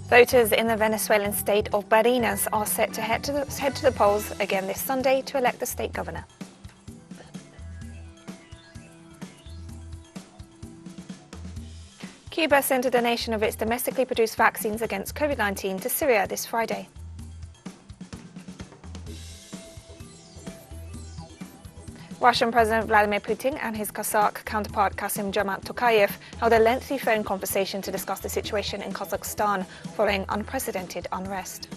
Voters in the Venezuelan state of Barinas are set to head to the polls again this Sunday to elect the state governor. Cuba sent a donation of its domestically produced vaccines against COVID-19 to Syria this Friday. Russian President Vladimir Putin and his Kazakh counterpart Kassym-Jomart Tokayev held a lengthy phone conversation to discuss the situation in Kazakhstan following unprecedented unrest.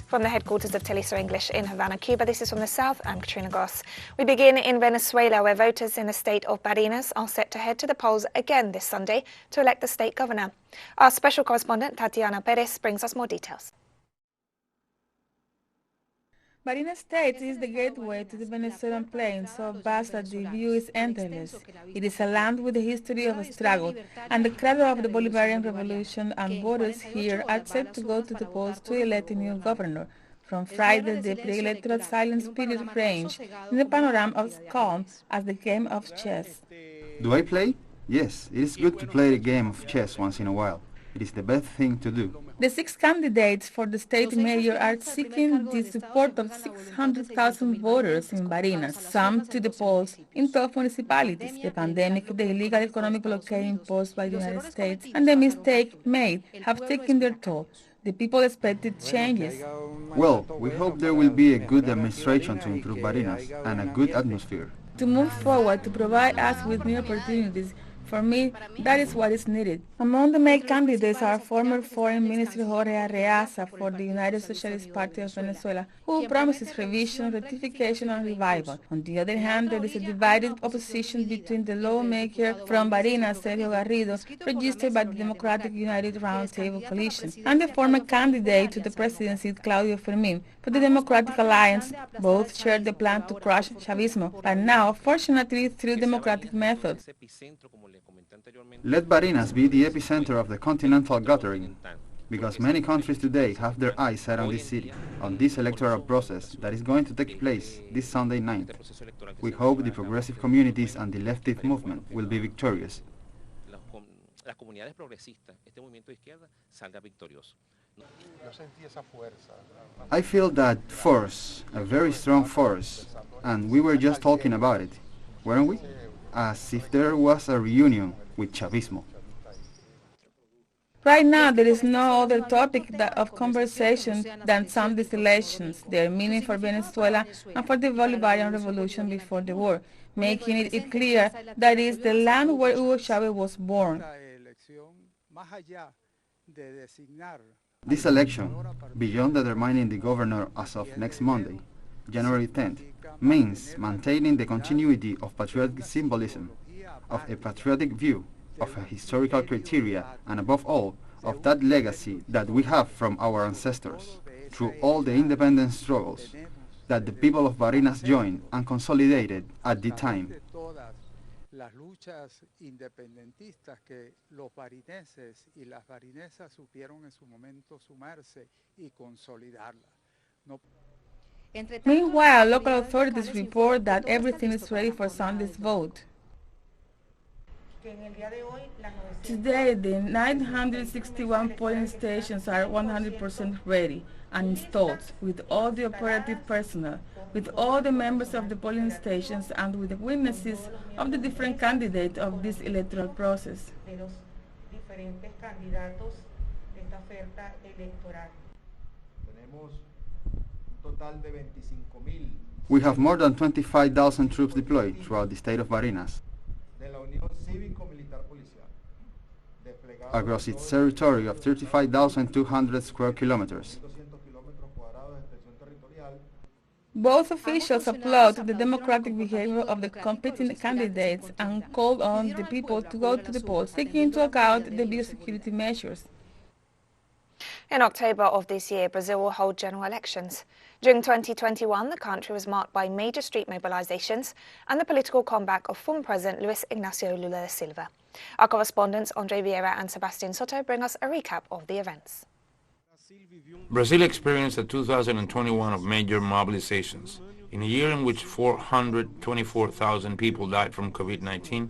From the headquarters of TeleSUR English in Havana, Cuba, this is From the South. I'm Katrina Goss. We begin in Venezuela, where voters in the state of Barinas are set to head to the polls again this Sunday to elect the state governor. Our special correspondent, Tatiana Perez, brings us more details. Barinas State is the gateway to the Venezuelan plain, so vast that the view is endless. It is a land with a history of struggle and the cradle of the Bolivarian Revolution, and voters here are set to go to the polls to elect a new governor. From Friday, the pre-electoral silence period ranged in the panorama of calm as the game of chess. Do I play? Yes, it is good to play a game of chess once in a while. It is the best thing to do. The 6 candidates for the state mayor are seeking the support of 600,000 voters in Barinas, some to the polls in 12 municipalities. The pandemic, the illegal economic blockade imposed by the United States, and the mistake made have taken their toll. The people expected changes. Well, we hope there will be a good administration to improve Barinas and a good atmosphere. To move forward, to provide us with new opportunities. For me, that is what is needed. Among the main candidates are former Foreign Minister Jorge Arreaza for the United Socialist Party of Venezuela, who promises revision, rectification and revival. On the other hand, there is a divided opposition between the lawmaker from Barinas, Sergio Garrido, registered by the Democratic United Roundtable Coalition, and the former candidate to the presidency, Claudio Fermin, for the Democratic Alliance. Both share the plan to crush Chavismo, but now, fortunately, through democratic methods. Let Barinas be the epicenter of the continental gathering, because many countries today have their eyes set on this city, on this electoral process that is going to take place this Sunday night. We hope the progressive communities and the leftist movement will be victorious. I feel that force, a very strong force, and we were just talking about it, weren't we? As if there was a reunion with Chavismo. Right now, there is no other topic of conversation than Sunday's elections, their meaning for Venezuela and for the Bolivarian Revolution before the war, making it clear that it is the land where Hugo Chavez was born. This election, beyond determining the governor as of next Monday, January 10th, means maintaining the continuity of patriotic symbolism, of a patriotic view, of a historical criteria, and above all, of that legacy that we have from our ancestors, through all the independence struggles that the people of Barinas joined and consolidated at the time. Las luchas independentistas que los barineses y las barinesas supieron en su momento sumarse y consolidarla. Meanwhile, local authorities report that everything is ready for Sunday's vote. Today, the 961 polling stations are 100% ready and installed, with all the operative personnel, with all the members of the polling stations, and with the witnesses of the different candidates of this electoral process. We have more than 25,000 troops deployed throughout the state of Barinas, across its territory of 35,200 square kilometers. Both officials applaud the democratic behavior of the competing candidates and called on the people to go to the polls, taking into account the biosecurity measures. In October of this year, Brazil will hold general elections. During 2021, the country was marked by major street mobilizations and the political comeback of former President Luis Ignacio Lula da Silva. Our correspondents Andre Vieira and Sebastian Soto bring us a recap of the events. Brazil experienced a 2021 of major mobilizations. In a year in which 424,000 people died from COVID-19,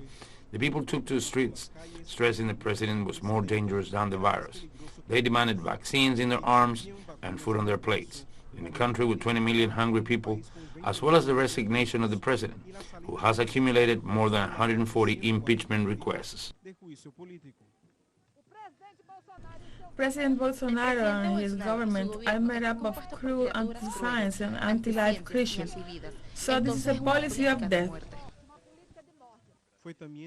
the people took to the streets, stressing the president was more dangerous than the virus. They demanded vaccines in their arms and food on their plates. In a country with 20 million hungry people, as well as the resignation of the president, who has accumulated more than 140 impeachment requests. President Bolsonaro and his government are made up of cruel anti-science and anti-life creatures. So this is a policy of death.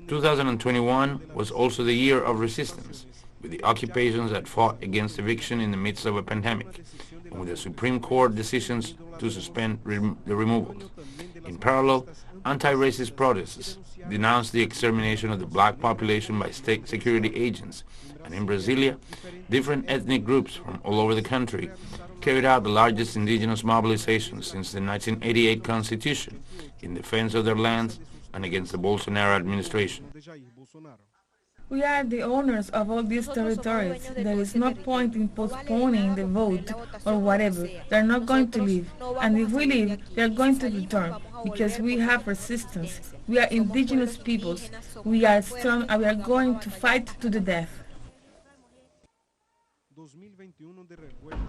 2021 was also the year of resistance, with the occupations that fought against eviction in the midst of a pandemic, and with the Supreme Court decisions to suspend the removals. In parallel, anti-racist protests denounced the extermination of the black population by state security agents, and in Brasilia, different ethnic groups from all over the country carried out the largest indigenous mobilization since the 1988 Constitution in defense of their lands and against the Bolsonaro administration. We are the owners of all these territories. There is no point in postponing the vote or whatever. They're not going to leave. And if we leave, they're going to return because we have resistance. We are indigenous peoples. We are strong and we are going to fight to the death.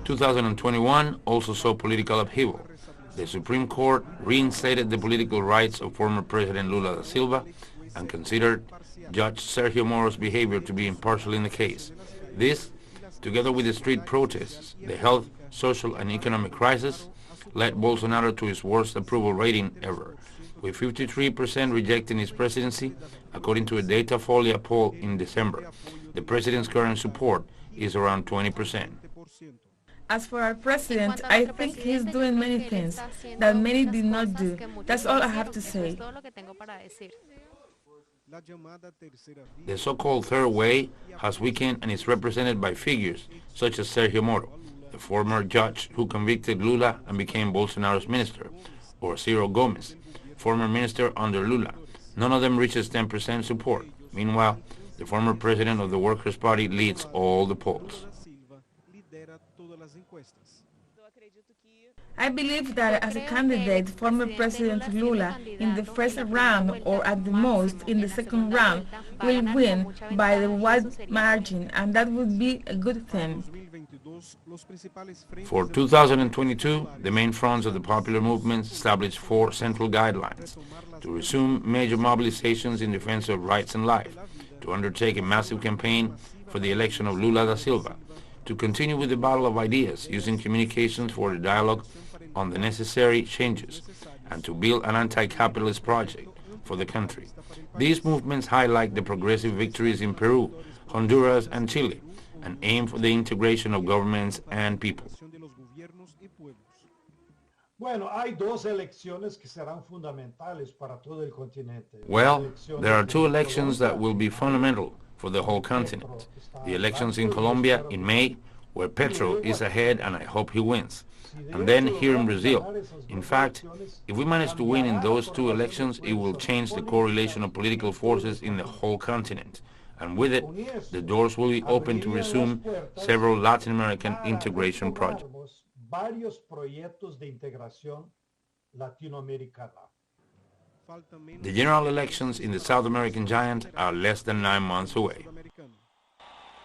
2021 also saw political upheaval. The Supreme Court reinstated the political rights of former President Lula da Silva and considered Judge Sergio Moro's behavior to be impartial in the case. This, together with the street protests, the health, social and economic crisis, led Bolsonaro to his worst approval rating ever, with 53% rejecting his presidency, according to a Datafolha poll in December. The president's current support is around 20%. As for our president, I think he's doing many things that many did not do. That's all I have to say. The so-called third way has weakened and is represented by figures such as Sergio Moro, the former judge who convicted Lula and became Bolsonaro's minister, or Ciro Gomes, former minister under Lula. None of them reaches 10% support. Meanwhile, the former president of the Workers' Party leads all the polls. I believe that as a candidate, former President Lula in the first round or at the most in the second round will win by the wide margin, and that would be a good thing. For 2022, the main fronts of the popular movement established 4 central guidelines: to resume major mobilizations in defense of rights and life, to undertake a massive campaign for the election of Lula da Silva, to continue with the battle of ideas using communications for the dialogue on the necessary changes, and to build an anti-capitalist project for the country. These movements highlight the progressive victories in Peru, Honduras and Chile, and aim for the integration of governments and people. Well, there are 2 elections that will be fundamental for the whole continent. The elections in Colombia in May, where Petro is ahead and I hope he wins. And then here in Brazil. In fact, if we manage to win in those 2 elections, it will change the correlation of political forces in the whole continent. And with it, the doors will be open to resume several Latin American integration projects. The general elections in the South American giant are less than 9 months away.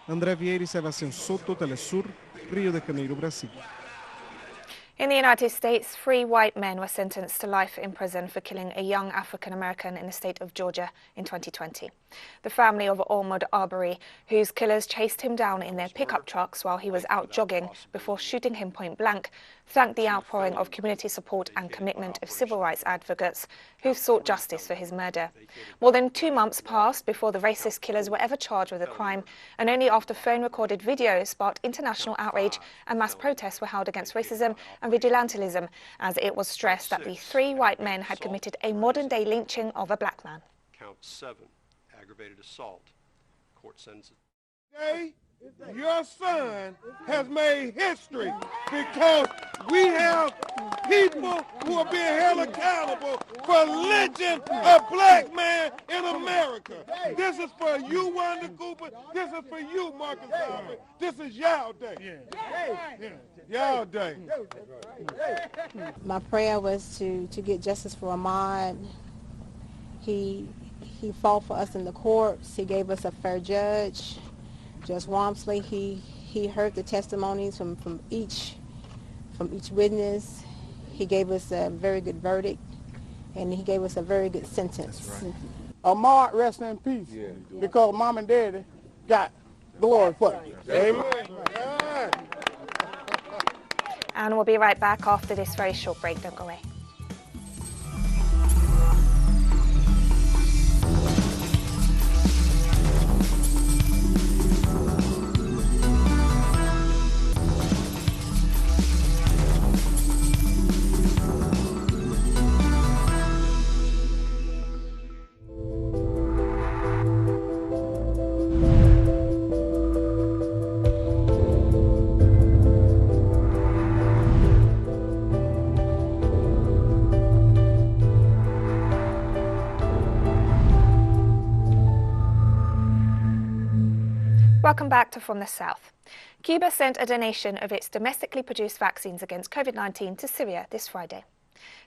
André Vieira e Sebastião Soto, TeleSUR, Rio de Janeiro, Brasil. In the United States, 3 white men were sentenced to life in prison for killing a young African-American in the state of Georgia in 2020. The family of Ahmaud Arbery, whose killers chased him down in their pickup trucks while he was out jogging before shooting him point blank, thanked the outpouring of community support and commitment of civil rights advocates who've sought justice for his murder. More than 2 months passed before the racist killers were ever charged with a crime, and only after phone-recorded videos sparked international outrage and mass protests were held against racism and vigilantism, as it was stressed that the 3 white men had committed a modern-day lynching of a black man. Count 7, aggravated assault. Court sentences. Today, your son has made history because we have people who are being held accountable for lynching a black man in America. America. This is for you, Wanda Cooper. This is for you, Marcus Garvey. This is y'all day. Y'all day. My prayer was to get justice for Ahmaud. He fought for us in the courts. He gave us a fair judge. Judge Walmsley, he heard the testimonies from each witness. He gave us a very good verdict, and he gave us a very good sentence. Right. Ahmaud, rest in peace, because Mom and Daddy got glory for it. Amen. And we'll be right back after this very short break. Don't go away. Welcome back to From the South. Cuba sent a donation of its domestically produced vaccines against COVID-19 to Syria this Friday.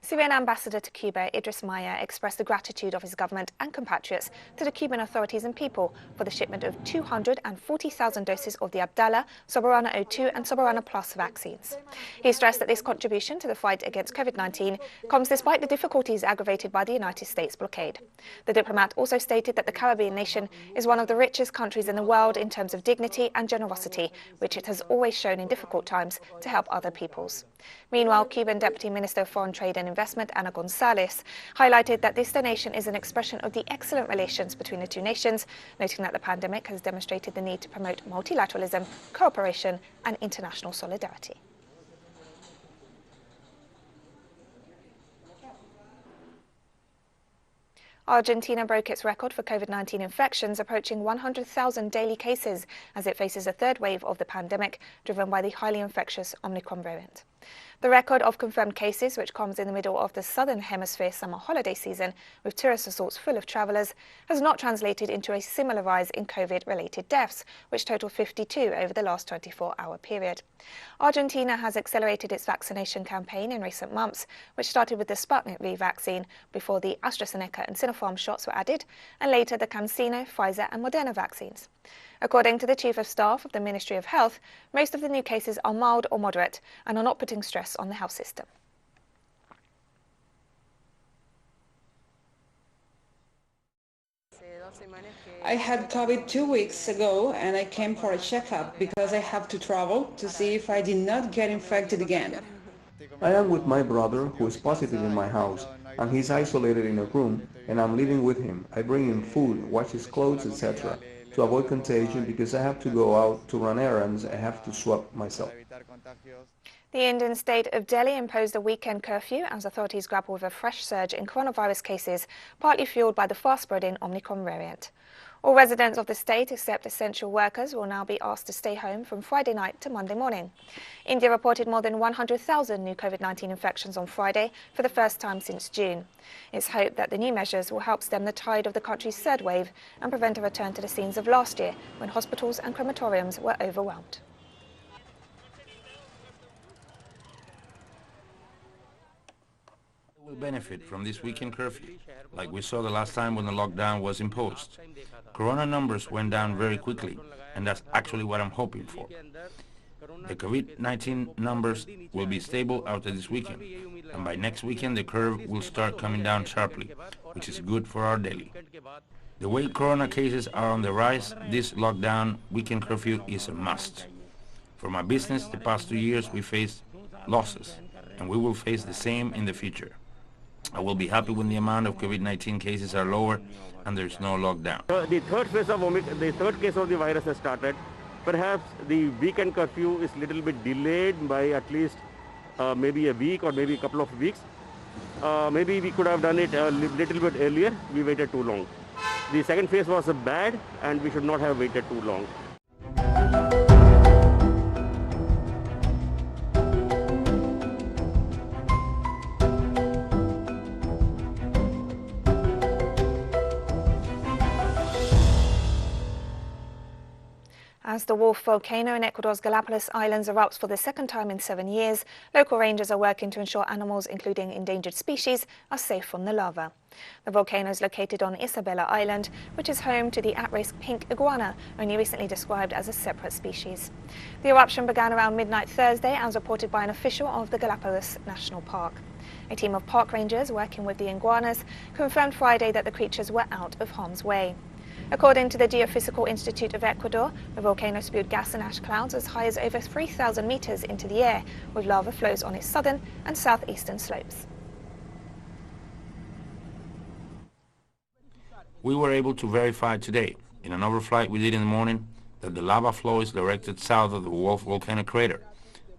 Syrian ambassador to Cuba, Idris Maya, expressed the gratitude of his government and compatriots to the Cuban authorities and people for the shipment of 240,000 doses of the Abdala, Soberana 02 and Soberana Plus vaccines. He stressed that this contribution to the fight against COVID-19 comes despite the difficulties aggravated by the United States blockade. The diplomat also stated that the Caribbean nation is one of the richest countries in the world in terms of dignity and generosity, which it has always shown in difficult times to help other peoples. Meanwhile, Cuban Deputy Minister of Foreign Trade and Investment Ana González highlighted that this donation is an expression of the excellent relations between the two nations, noting that the pandemic has demonstrated the need to promote multilateralism, cooperation and international solidarity. Argentina broke its record for COVID-19 infections, approaching 100,000 daily cases as it faces a third wave of the pandemic, driven by the highly infectious Omicron variant. The record of confirmed cases, which comes in the middle of the Southern Hemisphere summer holiday season, with tourist resorts full of travellers, has not translated into a similar rise in COVID-related deaths, which total 52 over the last 24-hour period. Argentina has accelerated its vaccination campaign in recent months, which started with the Sputnik V vaccine before the AstraZeneca and Sinopharm shots were added, and later the CanSino, Pfizer and Moderna vaccines. According to the Chief of Staff of the Ministry of Health, most of the new cases are mild or moderate and are not putting stress on the health system. I had COVID 2 weeks ago and I came for a checkup because I have to travel to see if I did not get infected again. I am with my brother who is positive in my house and he's isolated in a room and I'm living with him. I bring him food, wash his clothes, etc. to avoid contagion because I have to go out to run errands. I have to swab myself. The Indian state of Delhi imposed a weekend curfew as authorities grapple with a fresh surge in coronavirus cases, partly fueled by the fast-spreading Omicron variant. All residents of the state, except essential workers, will now be asked to stay home from Friday night to Monday morning. India reported more than 100,000 new COVID-19 infections on Friday for the first time since June. It's hoped that the new measures will help stem the tide of the country's third wave and prevent a return to the scenes of last year, when hospitals and crematoriums were overwhelmed. Will benefit from this weekend curfew, like we saw the last time when the lockdown was imposed. Corona numbers went down very quickly, and that's actually what I'm hoping for. The COVID-19 numbers will be stable after this weekend, and by next weekend the curve will start coming down sharply, which is good for our Delhi. The way corona cases are on the rise, this lockdown weekend curfew is a must. For my business, the past 2 years we faced losses, and we will face the same in the future. I will be happy when the amount of COVID-19 cases are lower and there is no lockdown. The third phase of the third case of the virus has started. Perhaps the weekend curfew is little bit delayed by at least maybe a week or maybe a couple of weeks. Maybe we could have done it a little bit earlier. We waited too long. The second phase was bad and we should not have waited too long. As the Wolf volcano in Ecuador's Galapagos Islands erupts for the second time in 7 years, local rangers are working to ensure animals, including endangered species, are safe from the lava. The volcano is located on Isabela Island, which is home to the at-risk pink iguana, only recently described as a separate species. The eruption began around midnight Thursday, as reported by an official of the Galapagos National Park. A team of park rangers working with the iguanas confirmed Friday that the creatures were out of harm's way. According to the Geophysical Institute of Ecuador, the volcano spewed gas and ash clouds as high as over 3,000 meters into the air, with lava flows on its southern and southeastern slopes. We were able to verify today, in an overflight we did in the morning, that the lava flow is directed south of the Wolf volcano crater.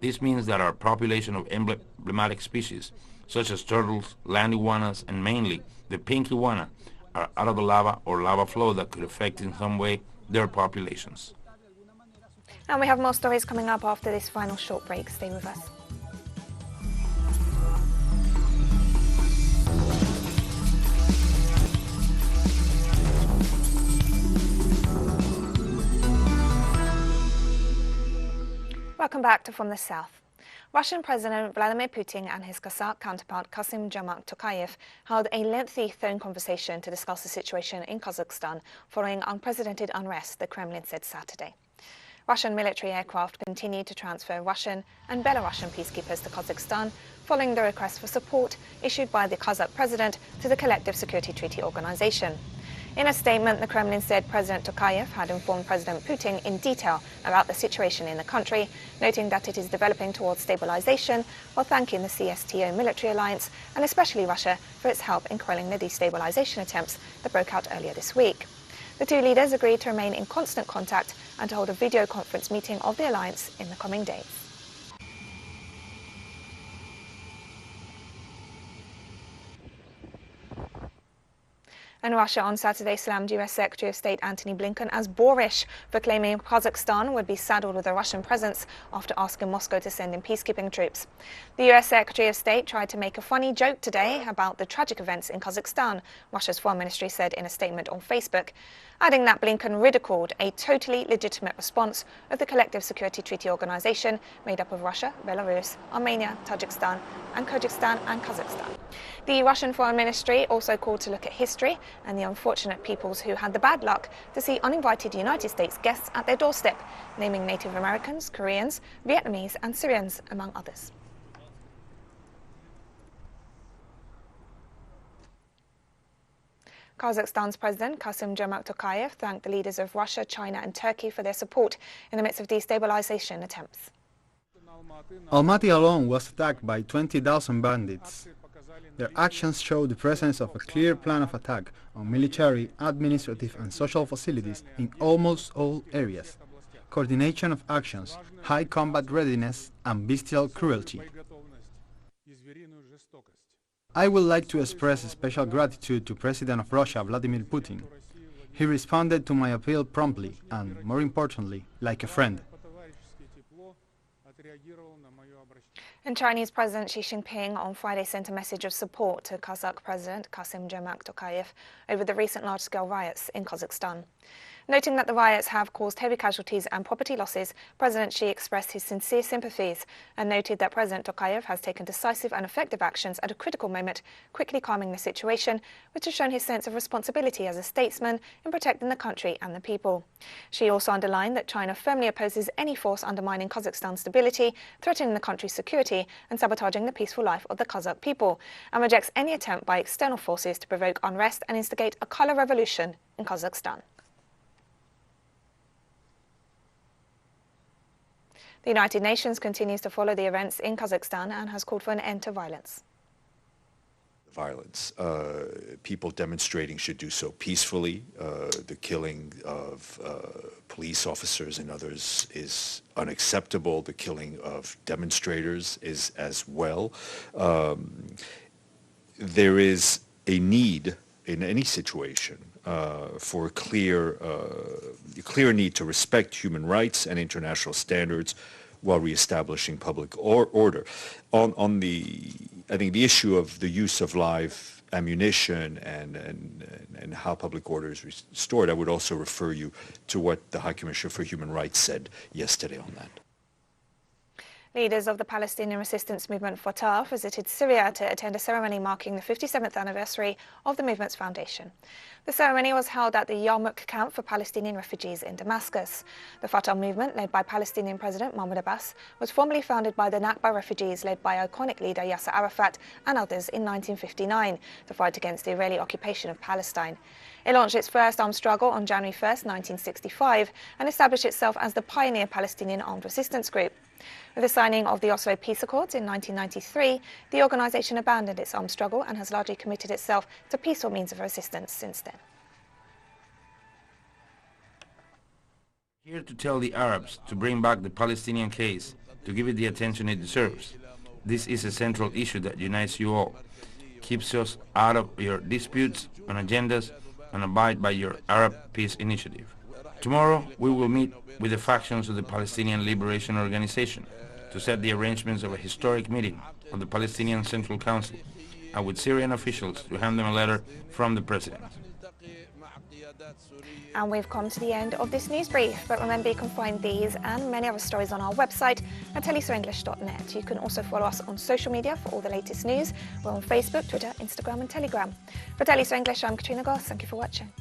This means that our population of emblematic species, such as turtles, land iguanas, and mainly the pink iguana, are out of the lava or lava flow that could affect in some way their populations. And we have more stories coming up after this final short break. Stay with us. Welcome back to From the South. Russian President Vladimir Putin and his Kazakh counterpart Kassym-Jomart Tokayev held a lengthy phone conversation to discuss the situation in Kazakhstan following unprecedented unrest, the Kremlin said Saturday. Russian military aircraft continued to transfer Russian and Belarusian peacekeepers to Kazakhstan following the request for support issued by the Kazakh president to the Collective Security Treaty Organization. In a statement, the Kremlin said President Tokayev had informed President Putin in detail about the situation in the country, noting that it is developing towards stabilization, while thanking the CSTO military alliance and especially Russia for its help in quelling the destabilization attempts that broke out earlier this week. The two leaders agreed to remain in constant contact and to hold a video conference meeting of the alliance in the coming days. And Russia on Saturday slammed US Secretary of State Antony Blinken as boorish for claiming Kazakhstan would be saddled with a Russian presence after asking Moscow to send in peacekeeping troops. The US Secretary of State tried to make a funny joke today about the tragic events in Kazakhstan, Russia's foreign ministry said in a statement on Facebook, adding that Blinken ridiculed a totally legitimate response of the Collective Security Treaty Organization made up of Russia, Belarus, Armenia, Tajikistan, and Kyrgyzstan and Kazakhstan. The Russian foreign ministry also called to look at history and the unfortunate peoples who had the bad luck to see uninvited United States guests at their doorstep, naming Native Americans, Koreans, Vietnamese and Syrians, among others. Kazakhstan's President Kassym-Jomart Tokayev thanked the leaders of Russia, China and Turkey for their support in the midst of destabilization attempts. Almaty alone was attacked by 20,000 bandits. Their actions show the presence of a clear plan of attack on military, administrative and social facilities in almost all areas, coordination of actions, high combat readiness and bestial cruelty. I would like to express special gratitude to President of Russia, Vladimir Putin. He responded to my appeal promptly and, more importantly, like a friend. And Chinese President Xi Jinping on Friday sent a message of support to Kazakh President Kassym-Jomart Tokayev over the recent large-scale riots in Kazakhstan. Noting that the riots have caused heavy casualties and property losses, President Xi expressed his sincere sympathies and noted that President Tokayev has taken decisive and effective actions at a critical moment, quickly calming the situation, which has shown his sense of responsibility as a statesman in protecting the country and the people. Xi also underlined that China firmly opposes any force undermining Kazakhstan's stability, threatening the country's security and sabotaging the peaceful life of the Kazakh people, and rejects any attempt by external forces to provoke unrest and instigate a color revolution in Kazakhstan. The United Nations continues to follow the events in Kazakhstan and has called for an end to violence. Violence. People demonstrating should do so peacefully. The killing of police officers and others is unacceptable. The killing of demonstrators is as well. There is a need in any situation for a clear need to respect human rights and international standards while reestablishing public order. I think the issue of the use of live ammunition and how public order is restored, I would also refer you to what the High Commissioner for Human Rights said yesterday on that. Leaders of the Palestinian resistance movement Fatah visited Syria to attend a ceremony marking the 57th anniversary of the movement's foundation. The ceremony was held at the Yarmouk camp for Palestinian refugees in Damascus. The Fatah movement, led by Palestinian President Mahmoud Abbas, was formally founded by the Nakba refugees led by iconic leader Yasser Arafat and others in 1959 to fight against the Israeli occupation of Palestine. It launched its first armed struggle on January 1, 1965 and established itself as the pioneer Palestinian armed resistance group. With the signing of the Oslo Peace Accords in 1993, the organisation abandoned its armed struggle and has largely committed itself to peaceful means of resistance since then. Here to tell the Arabs to bring back the Palestinian case, to give it the attention it deserves. This is a central issue that unites you all, keeps us out of your disputes and agendas, and abide by your Arab Peace Initiative. Tomorrow we will meet with the factions of the Palestinian Liberation Organization to set the arrangements of a historic meeting of the Palestinian Central Council and with Syrian officials to hand them a letter from the President. And we've come to the end of this news brief, but remember you can find these and many other stories on our website at telesurenglish.net. You can also follow us on social media for all the latest news. We're on Facebook, Twitter, Instagram and Telegram. For TeleSUR English, I'm Katrina Goss. Thank you for watching.